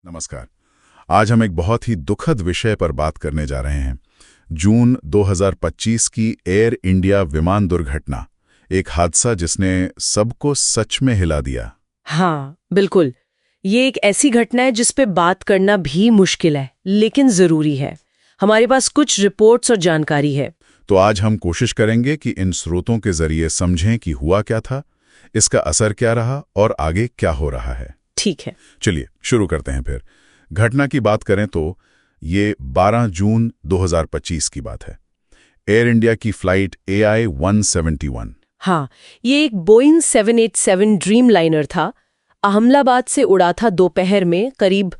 नमस्कार। आज हम एक बहुत ही दुखद विषय पर बात करने जा रहे हैं। जून 2025 की एयर इंडिया विमान दुर्घटना, एक हादसा जिसने सबको सच में हिला दिया। हाँ, बिल्कुल। ये एक ऐसी घटना है जिस पे बात करना भी मुश्किल है, लेकिन जरूरी है। हमारे पास कुछ रिपोर्ट्स और जानकारी है। तो आज हम कोशिश करेंगे कि इन स्रोतों के जरिए समझें कि हुआ क्या था, इसका असर क्या रहा और आगे क्या हो रहा है। ठीक है, चलिए शुरू करते हैं फिर। घटना की बात करें तो ये 12 जून 2025 की बात है। एयर इंडिया की फ्लाइट AI-171। हाँ, ये एक बोइंग 787 ड्रीम लाइनर था। अहमदाबाद से उड़ा था दोपहर में करीब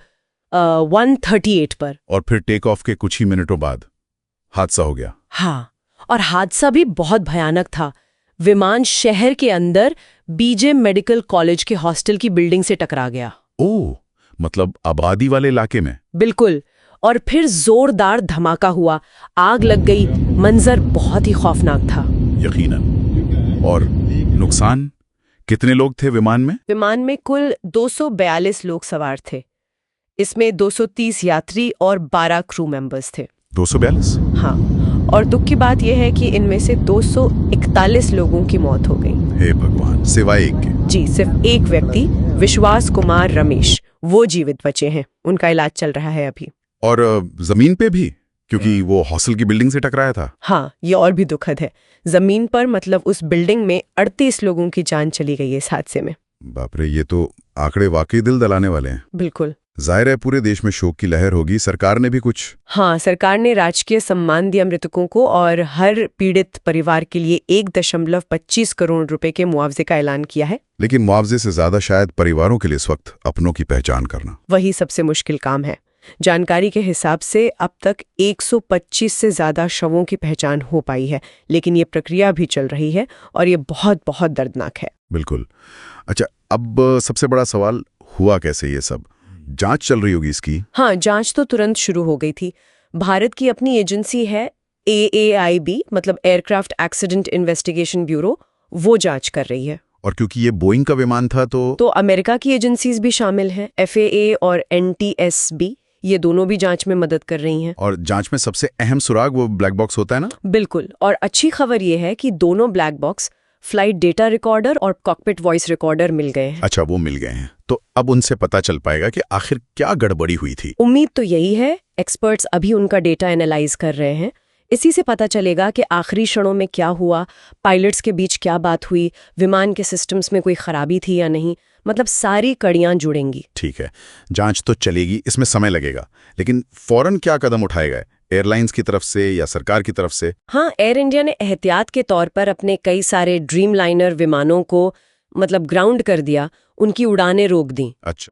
1:38 पर। और फिर टेक ऑफ के कुछ ही मिनटों बाद हादसा हो गया। हाँ, और हादसा भी बहुत भयानक था। विमान शहर के अंदर बीजे मेडिकल कॉलेज के हॉस्टल की बिल्डिंग से टकरा गया। ओह, मतलब आबादी वाले इलाके में। बिल्कुल। और फिर जोरदार धमाका हुआ, आग लग गई। मंजर बहुत ही खौफनाक था। यकीनन। और नुकसान? कितने लोग थे विमान में? विमान में कुल 242 लोग सवार थे। इसमें 230 यात्री और 12 क्रू मेंबर्स थे। 242? हाँ, और दुख की बात यह है कि इनमें से 241 लोगों की मौत हो गई। हे भगवान, सिवाय एक के। जी, सिर्फ एक व्यक्ति, विश्वास कुमार रमेश, वो जीवित बचे हैं। उनका इलाज चल रहा है अभी। और जमीन पे भी, क्योंकि वो हॉस्टल की बिल्डिंग से टकराया था। हाँ, ये और भी दुखद है। जमीन पर मतलब उस बिल्डिंग में 38 लोगों की जान चली गई है इस हादसे में। बाप रे, ये तो आंकड़े वाकई दिल दलाने वाले हैं। बिल्कुल। जाहिर है पूरे देश में शोक की लहर होगी। सरकार ने भी कुछ? हाँ, सरकार ने राजकीय सम्मान दिया मृतकों को और हर पीड़ित परिवार के लिए 1.25 करोड़ रुपए के मुआवजे का ऐलान किया है। लेकिन मुआवजे से ज्यादा शायद परिवारों के लिए इस वक्त अपनों की पहचान करना वही सबसे मुश्किल काम है। जानकारी के हिसाब से अब तक 125 से ज्यादा शवों की पहचान हो पाई है, लेकिन ये प्रक्रिया भी चल रही है और ये बहुत बहुत दर्दनाक है। बिल्कुल। अच्छा, अब सबसे बड़ा सवाल, हुआ कैसे ये सब? जांच चल रही होगी इसकी? हाँ, जांच तो तुरंत शुरू हो गई थी। भारत की अपनी एजेंसी है AAIB, मतलब एयरक्राफ्ट एक्सीडेंट इन्वेस्टिगेशन ब्यूरो, वो जांच कर रही है। और क्योंकि ये बोइंग का विमान था तो अमेरिका की एजेंसीज भी शामिल हैं, FAA और NTSB, ये दोनों भी जांच में मदद कर रही हैं। और जांच में सबसे अहम सुराग वो ब्लैक बॉक्स होता है ना? बिल्कुल। और अच्छी खबर ये है कि दोनों black box, flight data recorder और कॉकपिट वॉइस रिकॉर्डर मिल गए हैं। अच्छा, वो मिल गए हैं। तो अब उनसे पता चल पाएगा कि आखिर क्या गड़बड़ी हुई थी। उम्मीद तो यही है। एक्सपर्ट्स अभी उनका डेटा एनालाइज कर रहे हैं। इसी से पता चलेगा कि आखिरी क्षणों में क्या हुआ, पायलट्स के बीच क्या बात हुई, विमान के सिस्टम्स में कोई खराबी थी या नहीं। मतलब सारी कड़ियां जुड़ेंगी। ठीक है, जांच तो चलेगी, इसमें समय लगेगा, लेकिन फौरन क्या कदम उठाए गए एयरलाइंस की तरफ से या सरकार की तरफ से? हाँ, एयर इंडिया ने एहतियात के तौर पर अपने कई सारे ड्रीम लाइनर विमानों को मतलब ग्राउंड कर दिया, उनकी उड़ानें रोक दी। अच्छा,